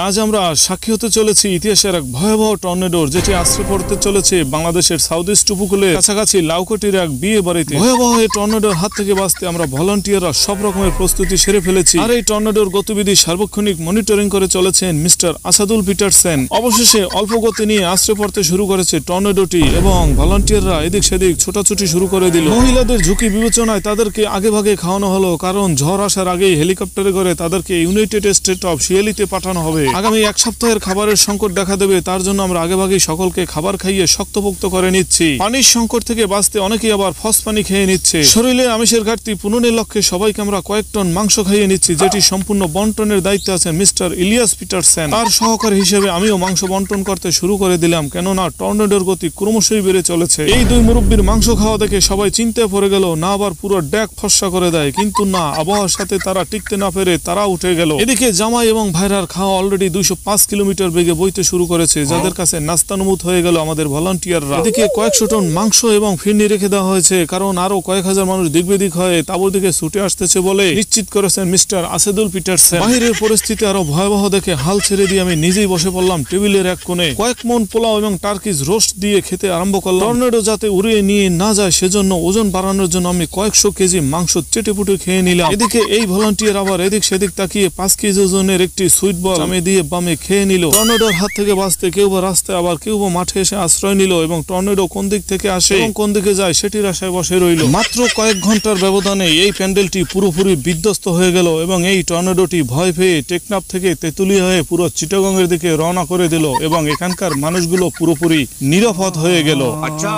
আজ আমরা সাক্ষী হতে চলেছি ইতিহাসের এক ভয়াবহ টর্নেডোর, যেটি আশ্রয় পড়তে চলেছে বাংলাদেশের সাউথ ইস্ট উপকূলে কাছাকাছি লাউকটির এক বিয়ে বাড়িতে। ভয়াবহ এই টর্নেডোর হাত থেকে বাঁচতে আমরা ভলান্টিয়াররা সব রকমের প্রস্তুতি সেরে ফেলেছি। আর এই টর্নেডোর গতিবিধি সার্বক্ষণিক মনিটরিং করে চলেছেন মিস্টার আসাদুল পিটারসেন। অবশেষে অল্প গতি নিয়ে আশ্রয় পড়তে শুরু করেছে টর্নেডোটি এবং ভলান্টিয়াররা এদিক সেদিক ছোটাছুটি শুরু করে দিল। মহিলাদের ঝুঁকি বিবেচনায় তাদেরকে আগে ভাগে খাওয়ানো হলো, কারণ ঝড় আসার আগেই হেলিকপ্টারে করে তাদেরকে ইউনাইটেড স্টেট অফ সিয়ালিতে পাঠানো হবে। আগামী এক সপ্তাহের খাবারের সংকট দেখা দেবে, তার জন্য আমরা আগেভাগেই সকলকে খাবার খাইয়ে শক্তপোক্ত করে নিচ্ছি। পানির সংকট থেকে বাঁচতে অনেকেই আবার ফস পানি খেয়ে নিচ্ছে। শরীরে আমিষের ঘাটতি পূরণের লক্ষ্যে সবাইকে আমরা কয়েক টন মাংস খাইয়ে নিচ্ছি, যেটি সম্পূর্ণ বন্টনের দায়িত্বে আছেন মিস্টার ইলিয়াস পিটারসেন। তার সহকারী হিসেবে আমিও মাংস বন্টন করতে শুরু করে দিলাম, কেননা টর্নেডোর গতি ক্রমশই বেড়ে চলেছে। এই দুই মুরব্বীর মাংস খাওয়া দেখে সবাই চিন্তায় পড়ে গেল, না আবার পুরো ড্যাক ফর্সা করে দেয়, কিন্তু না, আবহাওয়ার সাথে তারা টিকতে না পেরে তারা উঠে গেল। এদিকে জামাই এবং ভাইরার খাওয়া অলরেডি 205 কিলোমিটার বেগে বইতে শুরু করেছে, যাদের কাছে নাস্তানুমুত হয়ে গেল আমাদের ভলান্টিয়াররা। এদিকে কয়েকশো টন মাংস এবং ফিরনি রেখে দেওয়া হয়েছে, কারণ আরো কয়েক হাজার মানুষ দিকবেদিক হয়ে তাঁবুর দিকে ছুটে আসতেছে বলে নিশ্চিত করেছেন মিস্টার আসাদুল পিটারসেন। বাহিরের পরিস্থিতি আরো ভয়াবহ দেখে হাল ছেড়ে দিয়ে আমি নিজেই বসে পড়লাম টেবিলের এক কোণে। কয়েক মন পোলাও এবং টার্কিজ রোস্ট দিয়ে খেতে আরম্ভ করলাম। টর্নেডো যাতে উড়িয়ে নিয়ে না যায় সেজন্য ওজন বাড়ানোর জন্য আমি কয়েকশো কেজি মাংস চেটেপুটে খেয়ে নিলাম। এদিকে এই ভলান্টিয়ার আবার এদিক সেদিক তাকিয়ে 5 কেজি ওজনের একটি সুইট বল আমি দিয়ে বামে খেয়ে নিল। টর্নেডোর হাত থেকে বাঁচতে কেউ বা রাস্তায়, আবার কেউ বা মাঠে এসে আশ্রয় নিল এবং টর্নেডো কোন দিক থেকে আসে এবং কোন দিকে যায় সেটির আশায় বসে রইল। মাত্র কয়েক ঘন্টার ব্যবধানে এই প্যান্ডেলটি পুরোপুরি বিধ্বস্ত হয়ে গেল এবং এই টর্নেডোটি ভয় পেয়ে টেকনাফ থেকে তেঁতুলিয়া হয়ে পুরো চিটাগংয়ের দিকে রওনা করে দিল এবং এখানকার মানুষগুলো পুরোপুরি নিরাপদ হয়ে গেল। আচ্ছা।